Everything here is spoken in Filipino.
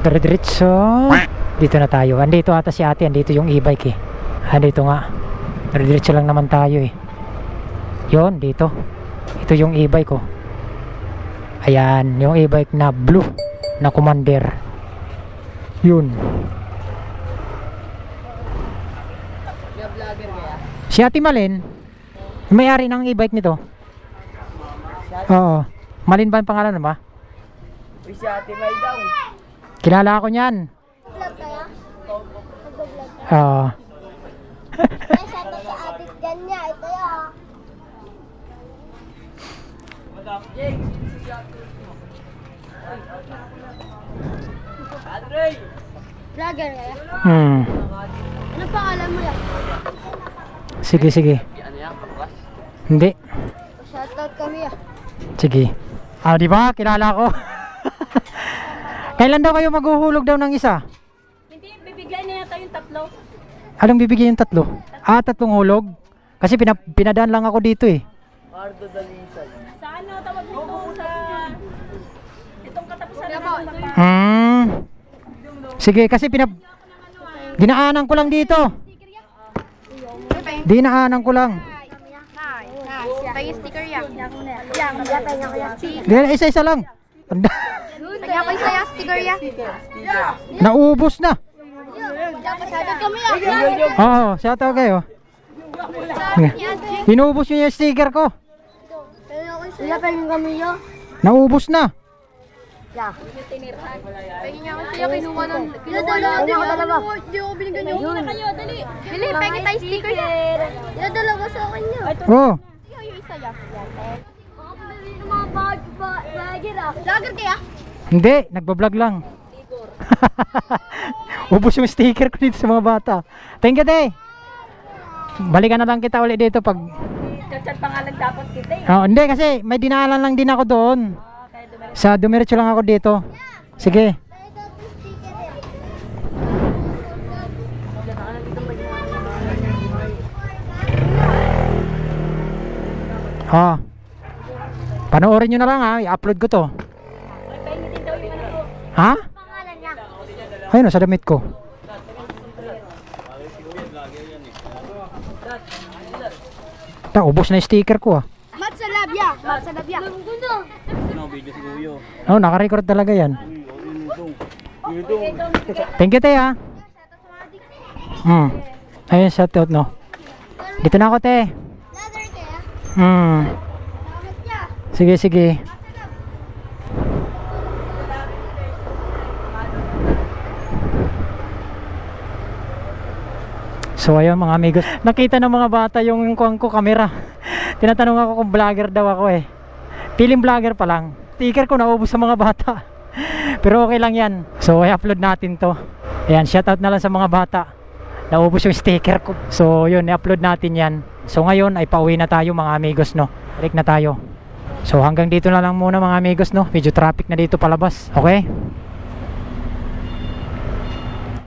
Diretso. Dito na tayo. Andito ata si ate. Andito yung e-bike eh. Andito nga. Diretso lang naman tayo eh. Yon, dito. Ito yung e-bike ko. Ayan, yung e-bike na blue na Commander. Yun. Si Ate Malin, may-ari ng e-bike nito. Oo. Malin ba yung pangalan ba? Uy, si Ate May daw. Kilala ako niyan. Vlog kaya? Nag-vlog ka? Oo. Ay, shoutout sa atit dyan niya. Ito yan. Madam Jake, si Ate. Andre! Vlogger kaya? Anong pangalan mo yan? Sige, sige. Ano yan, kapas? Hindi. Shoutout kami ah. Sige. Ah, di ba? Kilala ko. Kailan daw kayo maghuhulog daw ng isa? Hindi, bibigyan niya yata yung tatlo. Anong bibigyan yung tatlo? Ah, tatlong hulog? Kasi pinadaan lang ako dito eh. Ardo Dalisay. Sa ano, tawag nito sa... Itong katapusan na Sige, kasi dinaanan ko lang dito. Dinaanan ko lang. Tayo sticker yan. Isa-isa lang. Kaya ko isa sticker yan. Naubos na. Shoutout kami ah. Oo, shout out kayo. Inubos nyo yung sticker ko. Kaya pahingin kami yun. Naubos na. Pahingin niya ako siya. Kinuha nun. Kinuha nun. Hindi ako binigyan niyo. Una kayo, dali. Bili, pahingin tayo sticker yan. Yung dalawa sa akin yun. Oh. Yung isa yan. Baka pabili ng mga bagger ah. Vlogger kaya? Hindi, nagbablog lang. Ubos yung sticker ko dito sa mga bata. Thank you, te. Balikan na lang kita ulit dito pag... Chat pangalan dapat kita eh. Oh, hindi kasi may dinaanan lang din ako doon. Sa dumiretso lang ako dito. Sige. Oh. Panoorin nyo na lang ha. I-upload ko to. Ha? Pangalan niya. Ayun o, sa damit ko. Ubos na yung sticker ko ah. Mat sa labya. Mat sa labya. Ano, video si Kuyo. Oh, naka-record talaga yan. Thank you, te ha. Ayun, shout out no. Dito na ako, te. Vlogger kaya? Bakit niya? Sige, sige. So ayun mga amigos, nakita ng mga bata yung kuwang ko camera. Tinatanong ako kung vlogger daw ako eh. Feeling vlogger pa lang. Sticker ko naubos sa mga bata. Pero okay lang yan. So i-upload natin to. Ayan, shoutout na lang sa mga bata. Naubos yung sticker ko. So yun, i-upload natin yan. So ngayon ay pauwi na tayo mga amigos no. Balik na tayo. So hanggang dito na lang muna mga amigos no. Medyo traffic na dito palabas. Okay?